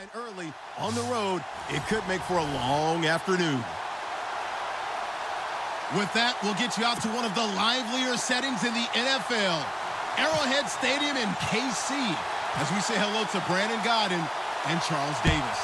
line early on the road, it could make for a long afternoon. With that, we'll get you out to one of the livelier settings in the NFL, Arrowhead Stadium in KC, as we say hello to Brandon Godden and Charles Davis.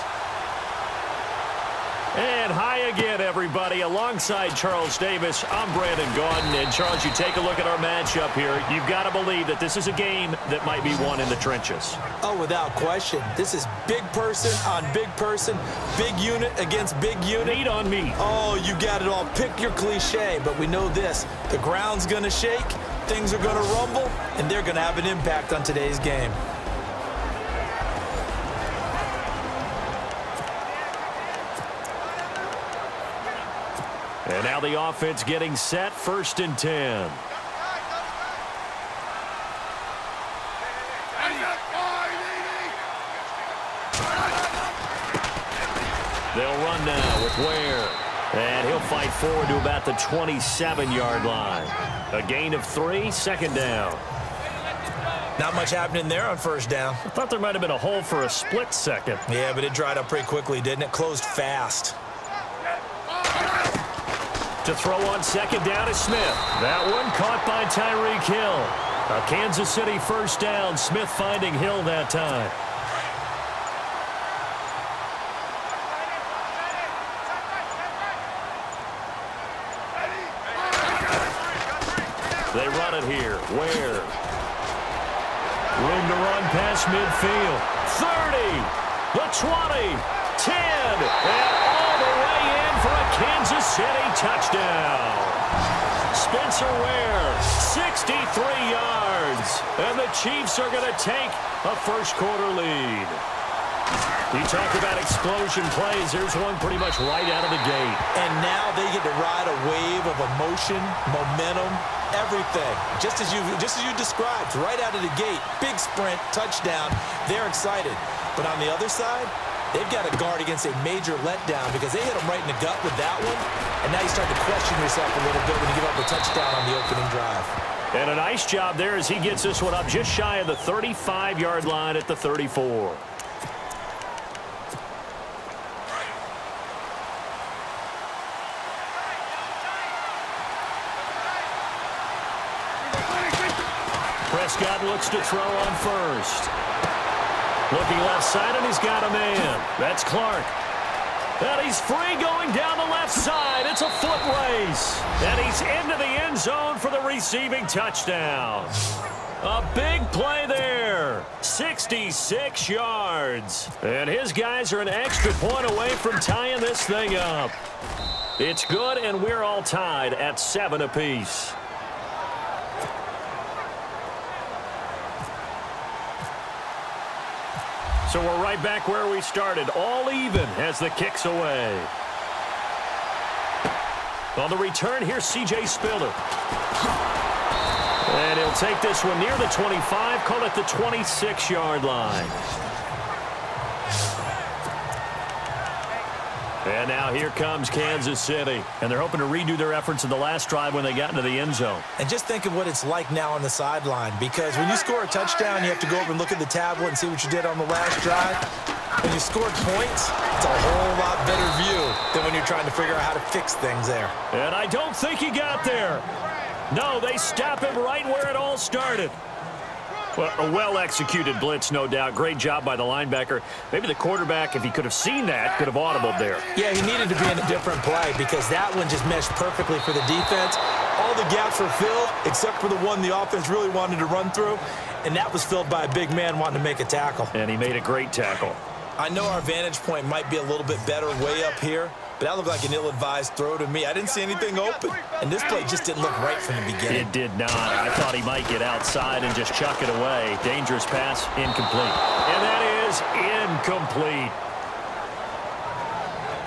And hi again, everybody. Alongside Charles Davis, I'm Brandon Gaudin. And, Charles, you take a look at our matchup here. You've got to believe that this is a game that might be won in the trenches. Oh, without question. This is big person on big person, big unit against big unit. Meat on meat. Oh, you got it all. Pick your cliche, but we know this. The ground's going to shake, things are going to rumble, and they're going to have an impact on today's game. And now the offense getting set, 1st and 10. They'll run now with Ware. And he'll fight forward to about the 27-yard line. A gain of 3, 2nd down. Not much happening there on 1st down. I thought there might have been a hole for a split second. Yeah, but it dried up pretty quickly, didn't it? Closed fast. To throw on 2nd down is Smith. That one caught by Tyreek Hill. A Kansas City 1st down. Smith finding Hill that time. They run it here. Ware. Room to run past midfield. 30. The 20. 10. And all the way in for a Kansas City touchdown. Spencer Ware, 63 yards. And the Chiefs are going to take a 1st quarter lead. You talk about explosion plays. There's one pretty much right out of the gate. And now they get to ride a wave of emotion, momentum, everything. Just as you described, right out of the gate. Big sprint, touchdown. They're excited. But on the other side, they've got to guard against a major letdown because they hit them right in the gut with that one. And now you start to question yourself a little bit when you give up a touchdown on the opening drive. And a nice job there as he gets this one up just shy of the 35-yard line at the 34. Prescott looks to throw on 1st. Looking left side, and he's got a man. That's Clark. And he's free going down the left side. It's a foot race. And he's into the end zone for the receiving touchdown. A big play there. 66 yards. And his guys are an extra point away from tying this thing up. It's good, and we're all tied at 7 apiece. So we're right back where we started, all even as the kick's away. On the return, here's C.J. Spiller. And he'll take this one near the 25, call it the 26-yard line. And now here comes Kansas City. And they're hoping to redo their efforts in the last drive when they got into the end zone. And just think of what it's like now on the sideline, because when you score a touchdown, you have to go over and look at the tablet and see what you did on the last drive. When you scored points, it's a whole lot better view than when you're trying to figure out how to fix things there. And I don't think he got there. No, they stop him right where it all started. Well, a well-executed blitz, no doubt. Great job by the linebacker. Maybe the quarterback, if he could have seen that, could have audibled there. Yeah, he needed to be in a different play because that one just meshed perfectly for the defense. All the gaps were filled except for the one the offense really wanted to run through, and that was filled by a big man wanting to make a tackle. And he made a great tackle. I know our vantage point might be a little bit better way up here, but that looked like an ill-advised throw to me. I didn't see anything open, and this play just didn't look right from the beginning. It did not. I thought he might get outside and just chuck it away. Dangerous pass, incomplete. And that is incomplete.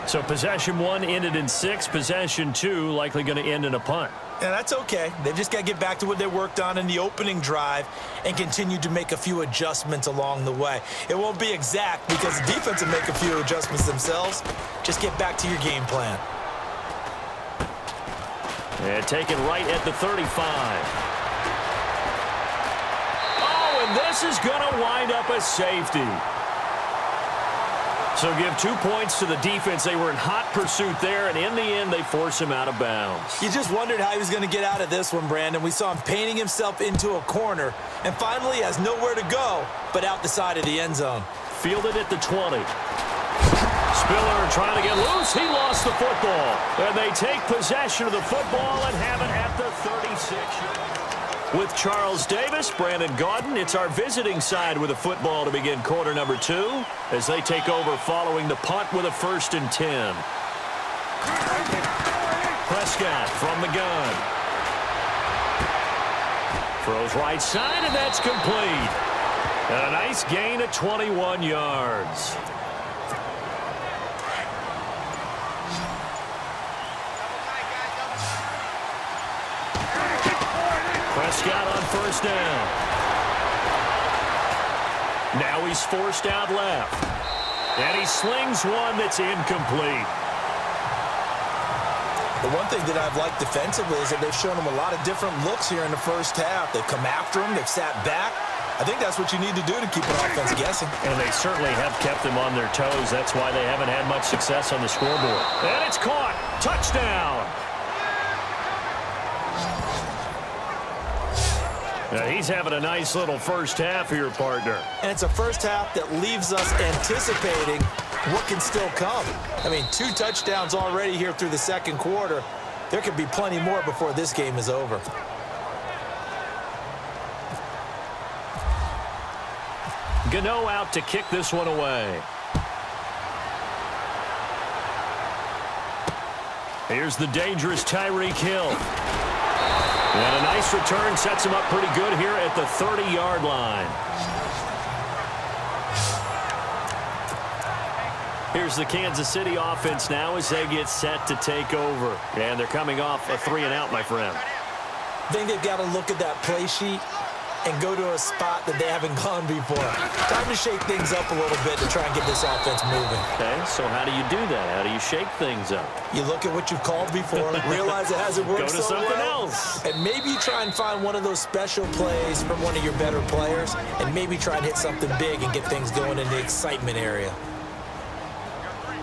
So possession 1 ended in 6. Possession 2 likely going to end in a punt. And that's okay. They've just got to get back to what they worked on in the opening drive and continue to make a few adjustments along the way. It won't be exact because the defense will make a few adjustments themselves. Just get back to your game plan. And taken right at the 35. Oh, and this is going to wind up a safety. So give 2 points to the defense. They were in hot pursuit there, and in the end, they force him out of bounds. You just wondered how he was going to get out of this one, Brandon. We saw him painting himself into a corner, and finally has nowhere to go but out the side of the end zone. Fielded at the 20. Spiller trying to get loose. He lost the football. And they take possession of the football and have it at the 36. With Charles Davis, Brandon Gaudin, it's our visiting side with the football to begin quarter number 2 as they take over following the punt with a 1st and 10. Prescott from the gun. Throws right side, and that's complete. And a nice gain of 21 yards. Prescott on 1st down. Now he's forced out left. And he slings one that's incomplete. The one thing that I've liked defensively is that they've shown him a lot of different looks here in the first half. They've come after him. They've sat back. I think that's what you need to do to keep an offense guessing. And they certainly have kept them on their toes. That's why they haven't had much success on the scoreboard. And it's caught. Touchdown. Now he's having a nice little first half here, partner. And it's a first half that leaves us anticipating what can still come. I mean, 2 touchdowns already here through the second quarter. There could be plenty more before this game is over. Gano out to kick this one away. Here's the dangerous Tyreek Hill. And a nice return sets him up pretty good here at the 30-yard line. Here's the Kansas City offense now as they get set to take over. And they're coming off a 3-and-out, my friend. I think they've got to look at that play sheet and go to a spot that they haven't gone before. Time to shake things up a little bit to try and get this offense moving. Okay, so how do you do that? How do you shake things up? You look at what you've called before, realize it hasn't worked Go to so something well, else. and maybe try and find one of those special plays from one of your better players, and maybe try and hit something big and get things going in the excitement area.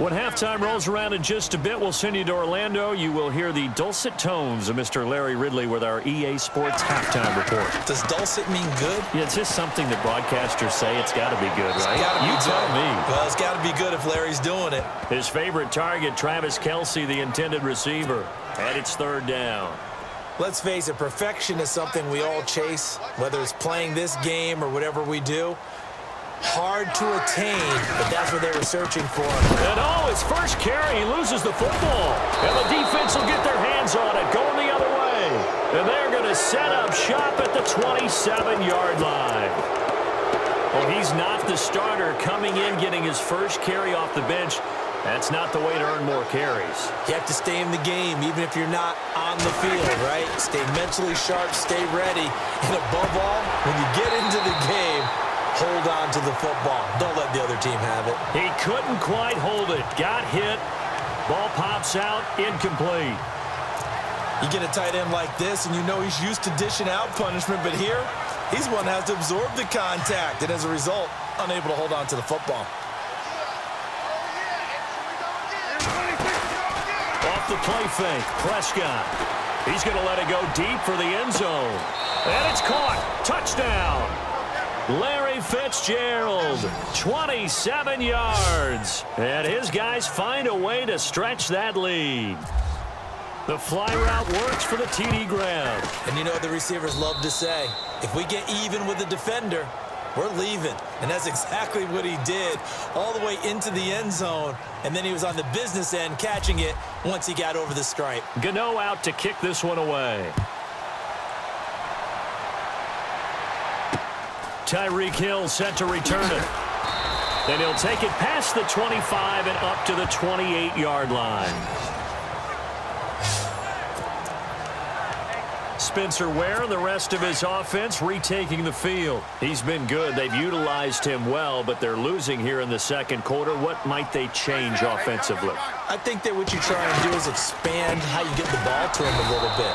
When halftime rolls around in just a bit, we'll send you to Orlando. You will hear the dulcet tones of Mr. Larry Ridley with our EA Sports halftime report. Does dulcet mean good? Yeah, it's just something that broadcasters say. It's got to be good, right? You tell me. Well, it's got to be good if Larry's doing it. His favorite target, Travis Kelce, the intended receiver. And it's 3rd down. Let's face it, perfection is something we all chase, whether it's playing this game or whatever we do. Hard to attain, but that's what they were searching for. And his first carry, he loses the football. And the defense will get their hands on it, going the other way. And they're going to set up shop at the 27-yard line. Well, he's not the starter coming in, getting his first carry off the bench. That's not the way to earn more carries. You have to stay in the game, even if you're not on the field, right? Stay mentally sharp, stay ready. And above all, when you get into the game, hold on to the football. Don't let the other team have it. He couldn't quite hold it. Got hit. Ball pops out. Incomplete. You get a tight end like this, and you know he's used to dishing out punishment, but here, he's one that has to absorb the contact, and as a result, unable to hold on to the football. Off the play fake, Prescott. He's going to let it go deep for the end zone. And it's caught. Touchdown. Larry Fitzgerald, 27 yards. And his guys find a way to stretch that lead. The fly route works for the TD grab. And you know what the receivers love to say? If we get even with the defender, we're leaving. And that's exactly what he did, all the way into the end zone. And then he was on the business end catching it once he got over the stripe. Gano out to kick this one away. Tyreek Hill set to return it. Then he'll take it past the 25 and up to the 28-yard line. Spencer Ware and the rest of his offense retaking the field. He's been good. They've utilized him well, but they're losing here in the second quarter. What might they change offensively? I think that what you try and do is expand how you get the ball to him a little bit.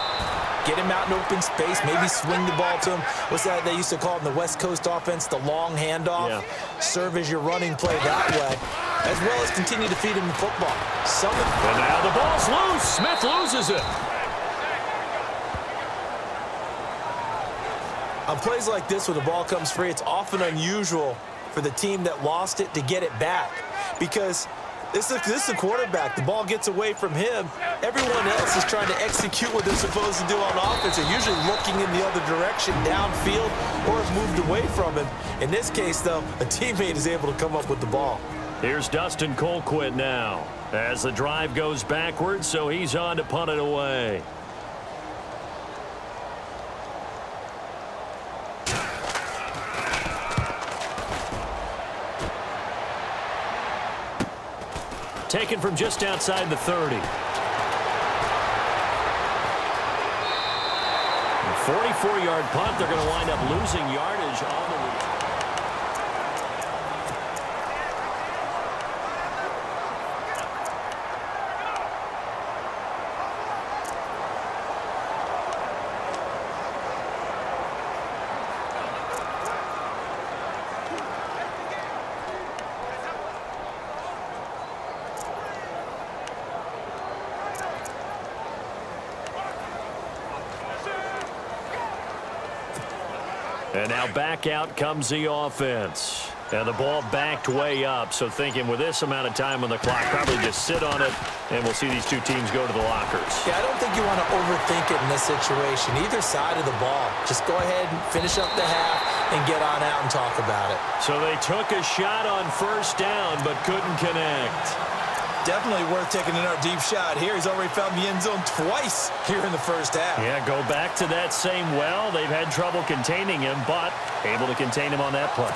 Get him out in open space, maybe swing the ball to him. What's that they used to call it in the West Coast offense, the long handoff? Yeah. Serve as your running play that way. as well as continue to feed him the football. And now the ball's loose. Smith loses it. On plays like this where the ball comes free, it's often unusual for the team that lost it to get it back because this is a quarterback. The ball gets away from him. Everyone else is trying to execute what they're supposed to do on offense. They're usually looking in the other direction, downfield, or have moved away from him. In this case, though, a teammate is able to come up with the ball. Here's Dustin Colquitt now as the drive goes backwards, so he's on to punt it away. Taken from just outside the 30. 44-yard punt. They're going to wind up losing yardage on the return. And now back out comes the offense. And the ball backed way up. So thinking with this amount of time on the clock, probably just sit on it, and we'll see these two teams go to the lockers. Yeah, I don't think you want to overthink it in this situation. Either side of the ball. Just go ahead and finish up the half and get on out and talk about it. So they took a shot on first down, but couldn't connect. Definitely worth taking another deep shot here. He's already found the end zone twice here in the first half. Yeah, go back to that same well. They've had trouble containing him, but able to contain him on that play.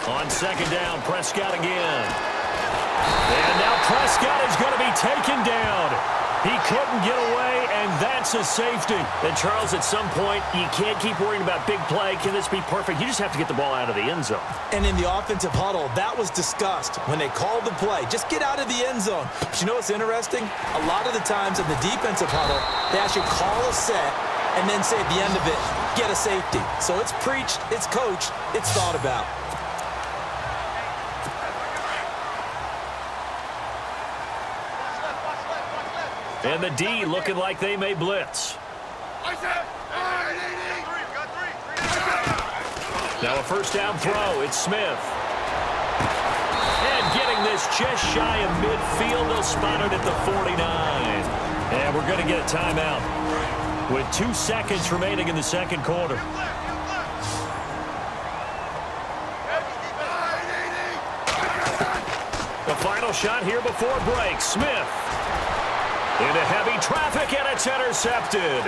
On second down, Prescott again. And now Prescott is going to be taken down. He couldn't get away, and that's a safety. And, Charles, at some point, you can't keep worrying about big play. Can this be perfect? You just have to get the ball out of the end zone. And in the offensive huddle, that was discussed when they called the play. Just get out of the end zone. But you know what's interesting? A lot of the times in the defensive huddle, they actually call a set and then say at the end of it, get a safety. So it's preached, it's coached, it's thought about. And the D looking like they may blitz. Now a first down throw. It's Smith. And getting this just shy of midfield. They'll spot it at the 49. And we're going to get a timeout with 2 seconds remaining in the second quarter. The final shot here before break. Smith. Into heavy traffic, and it's intercepted.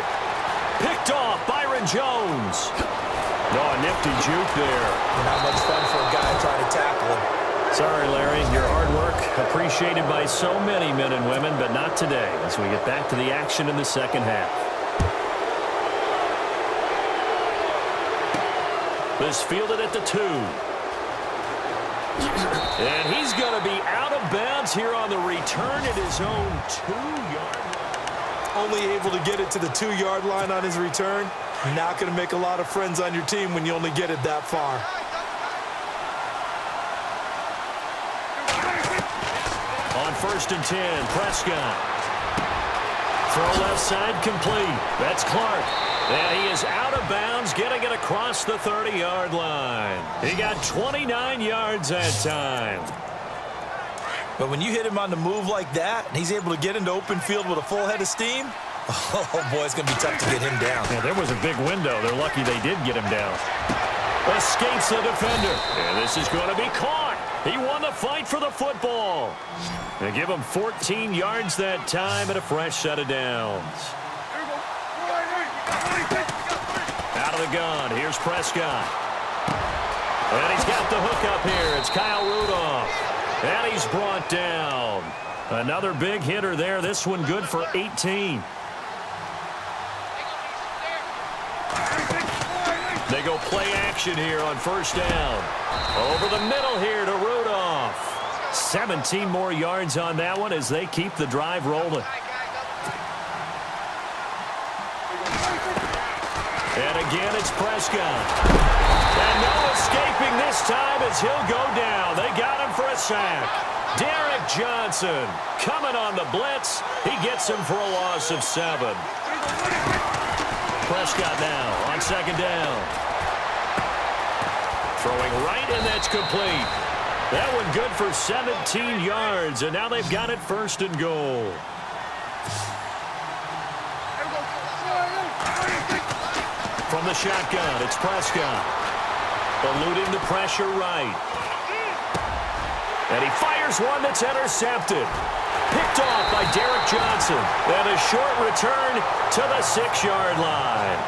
Picked off Byron Jones. Oh, a nifty juke there. Not much fun for a guy trying to tackle him. Sorry, Larry. Your hard work appreciated by so many men and women, but not today as we get back to the action in the second half. This fielded at the 2. And he's going to be out of bounds here on the return at his own 2-yard line. Only able to get it to the 2-yard line on his return. Not going to make a lot of friends on your team when you only get it that far. On 1st and 10, Prescott. Throw left side complete. That's Clark. And he is out of bounds, getting it across the 30-yard line. He got 29 yards that time. But when you hit him on the move like that, and he's able to get into open field with a full head of steam, oh, boy, it's going to be tough to get him down. Yeah, there was a big window. They're lucky they did get him down. Escapes the defender. And this is going to be caught. He won the fight for the football. They give him 14 yards that time and a fresh set of downs. Out of the gun, here's Prescott. And he's got the hook up here. It's Kyle Rudolph. And he's brought down. Another big hitter there. This one good for 18. They go play action here on first down. Over the middle here to Rudolph. 17 more yards on that one as they keep the drive rolling. Again, it's Prescott. And no escaping this time as he'll go down. They got him for a sack. Derek Johnson coming on the blitz. He gets him for a loss of 7. Prescott now on second down. Throwing right, and that's complete. That one good for 17 yards, and now they've got it first and goal. From the shotgun, it's Prescott. Eluding the pressure right. And he fires one that's intercepted. Picked off by Derek Johnson. And a short return to the 6-yard line.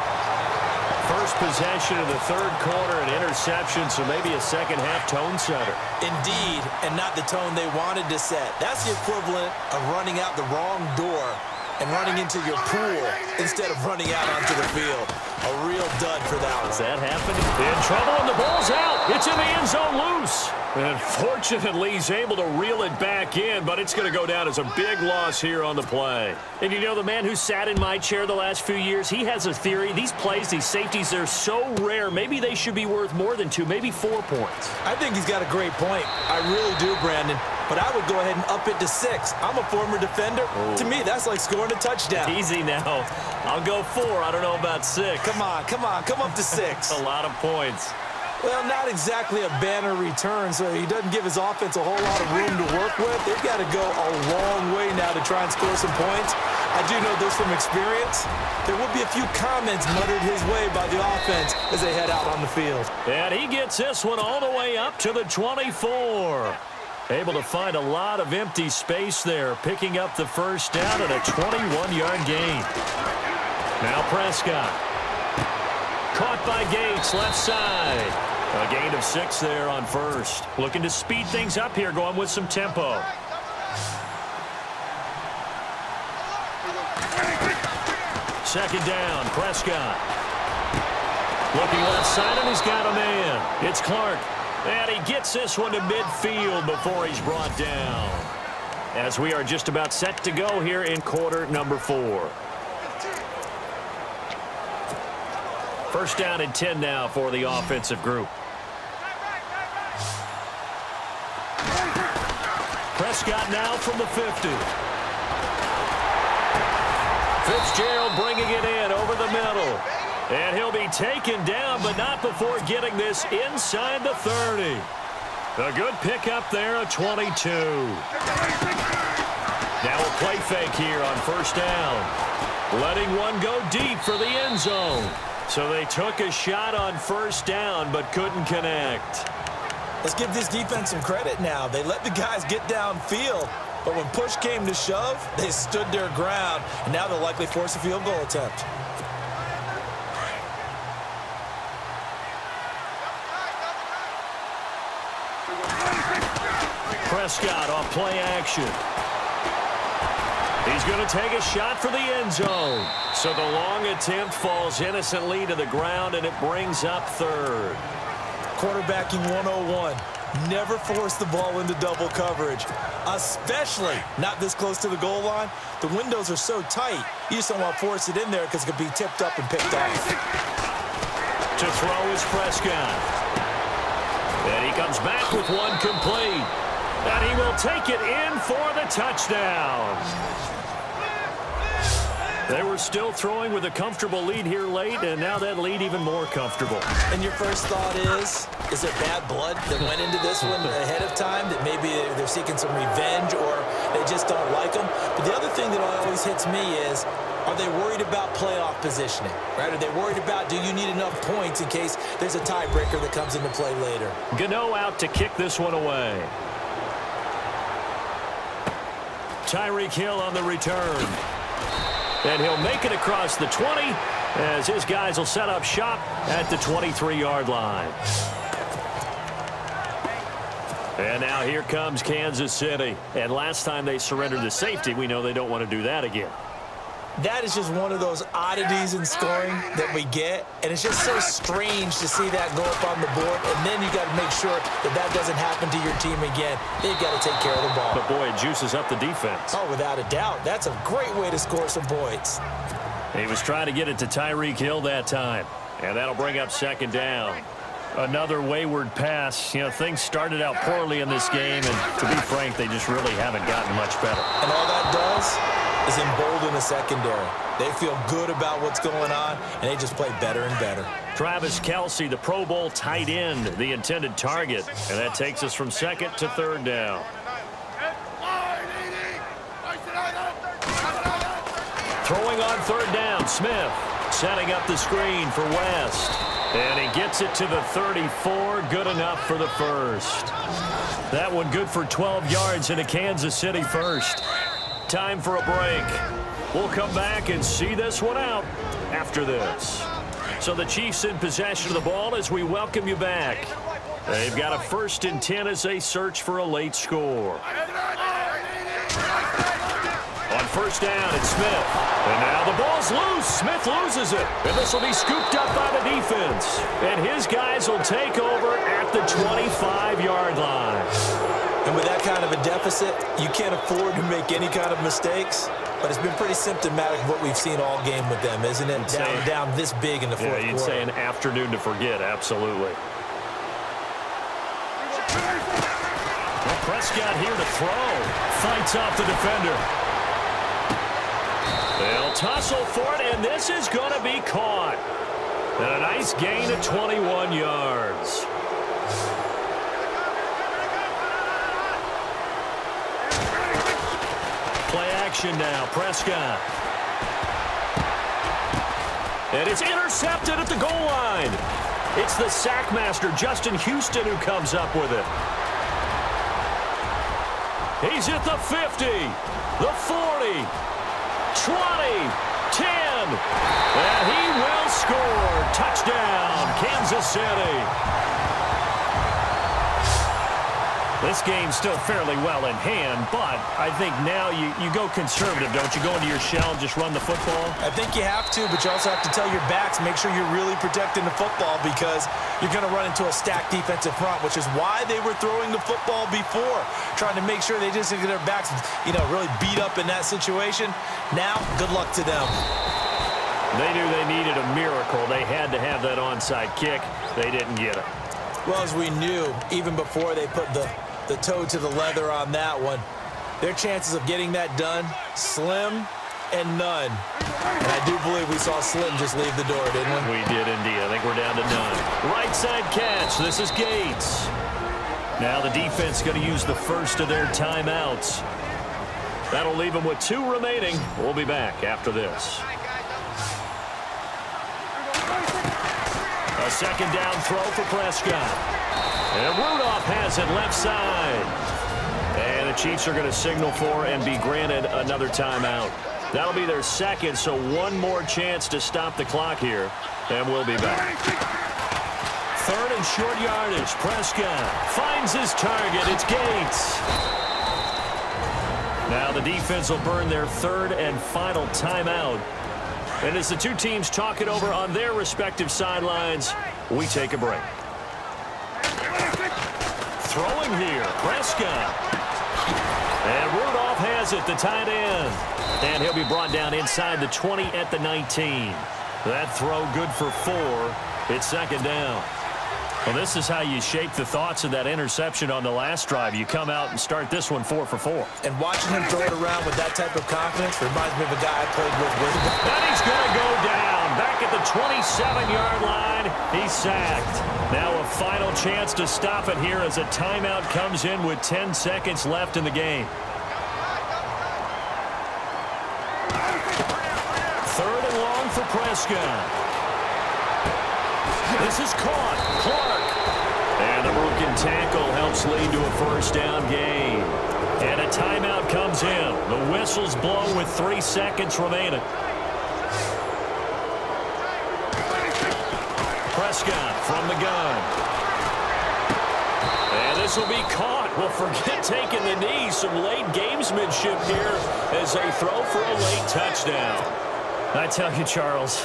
First possession of the third quarter, an interception, so maybe a second-half tone setter. Indeed, and not the tone they wanted to set. That's the equivalent of running out the wrong door and running into your pool instead of running out onto the field. A real dud for that one. Does that happen? In trouble, and the ball's out. It's in the end zone loose. And fortunately, he's able to reel it back in, but it's going to go down as a big loss here on the play. And you know, the man who sat in my chair the last few years, he has a theory. These plays, these safeties, they're so rare. Maybe they should be worth more than 2, maybe 4 points. I think he's got a great point. I really do, Brandon. But I would go ahead and up it to 6. I'm a former defender. Oh. To me, that's like scoring a touchdown. Easy now. I'll go 4. I don't know about 6. Come on. Come up to 6. A lot of points. Well, not exactly a banner return, so he doesn't give his offense a whole lot of room to work with. They've got to go a long way now to try and score some points. I do know this from experience. There will be a few comments muttered his way by the offense as they head out on the field. And he gets this one all the way up to the 24. Able to find a lot of empty space there, picking up the first down and a 21-yard gain. Now Prescott. Caught by Gates, left side. A gain of 6 there on first. Looking to speed things up here, going with some tempo. Second down, Prescott. Looking left side, and he's got a man. It's Clark. And he gets this one to midfield before he's brought down. As we are just about set to go here in quarter number 4. First down and 10 now for the offensive group. Prescott now from the 50. Fitzgerald bringing it in over the middle. And he'll be taken down, but not before getting this inside the 30. A good pickup there, a 22. Now a play fake here on first down. Letting one go deep for the end zone. So they took a shot on first down, but couldn't connect. Let's give this defense some credit now. They let the guys get downfield, but when push came to shove, they stood their ground, and now they'll likely force a field goal attempt. Prescott off play action. He's going to take a shot for the end zone. So the long attempt falls innocently to the ground, and it brings up third. Quarterbacking 101. Never force the ball into double coverage, especially not this close to the goal line. The windows are so tight, you just don't want to force it in there because it could be tipped up and picked off. To throw is Prescott. And he comes back with one complete. And he will take it in for the touchdown. They were still throwing with a comfortable lead here late, and now that lead even more comfortable. And your first thought is there bad blood that went into this one ahead of time, that maybe they're seeking some revenge or they just don't like them? But the other thing that always hits me is, are they worried about playoff positioning? Right? Are they worried about, do you need enough points in case there's a tiebreaker that comes into play later? Gano out to kick this one away. Tyreek Hill on the return. And he'll make it across the 20 as his guys will set up shop at the 23-yard line. And now here comes Kansas City. And last time they surrendered the safety, we know they don't want to do that again. That is just one of those oddities in scoring that we get, and it's just so strange to see that go up on the board, and then you got to make sure that that doesn't happen to your team again. They've got to take care of the ball. But, boy, it juices up the defense. Oh, without a doubt. That's a great way to score some points. He was trying to get it to Tyreek Hill that time. And that'll bring up second down. Another wayward pass. You know, things started out poorly in this game, and to be frank, they just really haven't gotten much better. And all that does is embolden the secondary. They feel good about what's going on, and they just play better and better. Travis Kelce, the Pro Bowl tight end, the intended target. And that takes us from second to third down. Throwing on third down, Smith setting up the screen for West. And he gets it to the 34, good enough for the first. That one good for 12 yards in a Kansas City first. Time for a break. We'll come back and see this one out after this. So the Chiefs in possession of the ball as we welcome you back. They've got a 1st and 10 as they search for a late score. On first down, it's Smith. And now the ball's loose. Smith loses it. And this will be scooped up by the defense. And his guys will take over at the 25-yard line. And with that kind of a deficit, you can't afford to make any kind of mistakes. But it's been pretty symptomatic of what we've seen all game with them, isn't it? Down this big in the fourth quarter. Yeah, you'd say an afternoon to forget, absolutely. Well, Prescott here to throw. Fights off the defender. They'll tussle for it, and this is going to be caught. And a nice gain of 21 yards. Play action now, Prescott. And it's intercepted at the goal line. It's the sack master, Justin Houston, who comes up with it. He's at the 50, the 40, 20, 10, and he will score. Touchdown, Kansas City. This game's still fairly well in hand, but I think now you go conservative, don't you? Go into your shell and just run the football? I think you have to, but you also have to tell your backs, make sure you're really protecting the football because you're going to run into a stacked defensive front, which is why they were throwing the football before, trying to make sure they just get their backs, really beat up in that situation. Now, good luck to them. They knew they needed a miracle. They had to have that onside kick. They didn't get it. Well, as we knew, even before they put the toe to the leather on that one, their chances of getting that done, slim and none. And I do believe we saw Slim just leave the door, didn't we? We did indeed. I think we're down to none. Right side catch. This is Gates. Now the defense going to use the first of their timeouts. That'll leave them with 2 remaining. We'll be back after this. A second down throw for Prescott. And Rudolph has it left side. And the Chiefs are going to signal for and be granted another timeout. That'll be their second, so one more chance to stop the clock here. And we'll be back. 3rd and short yardage. Prescott finds his target. It's Gates. Now the defense will burn their 3rd and final timeout. And as the two teams talk it over on their respective sidelines, we take a break. Throwing here, Prescott. And Rudolph has it, the tight end. And he'll be brought down inside the 20 at the 19. That throw good for 4. It's second down. Well, this is how you shape the thoughts of that interception on the last drive. You come out and start this one 4 for 4. And watching him throw it around with that type of confidence reminds me of a guy I played with. And he's going to go down. Back at the 27-yard line, he's sacked. Now a final chance to stop it here as a timeout comes in with 10 seconds left in the game. 3rd and long for Prescott. This is caught. Clark. And the broken tackle helps lead to a first down gain. And a timeout comes in. The whistle's blown with 3 seconds remaining. Prescott from the gun. And this will be caught. Well, forget taking the knee. Some late gamesmanship here as they throw for a late touchdown. I tell you, Charles,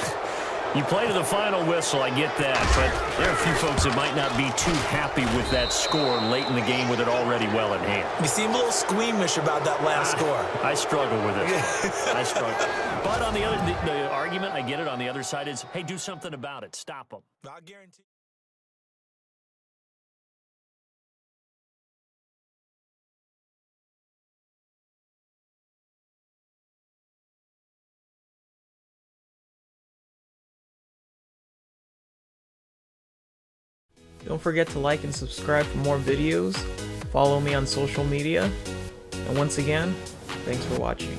You play to the final whistle, I get that, but there are a few folks that might not be too happy with that score late in the game with it already well in hand. You seem a little squeamish about that last score. I struggle with it. I struggle. But on the other, the argument, I get it, on the other side is, hey, do something about it. Stop them. I guarantee. Don't forget to like and subscribe for more videos. Follow me on social media. And once again, thanks for watching.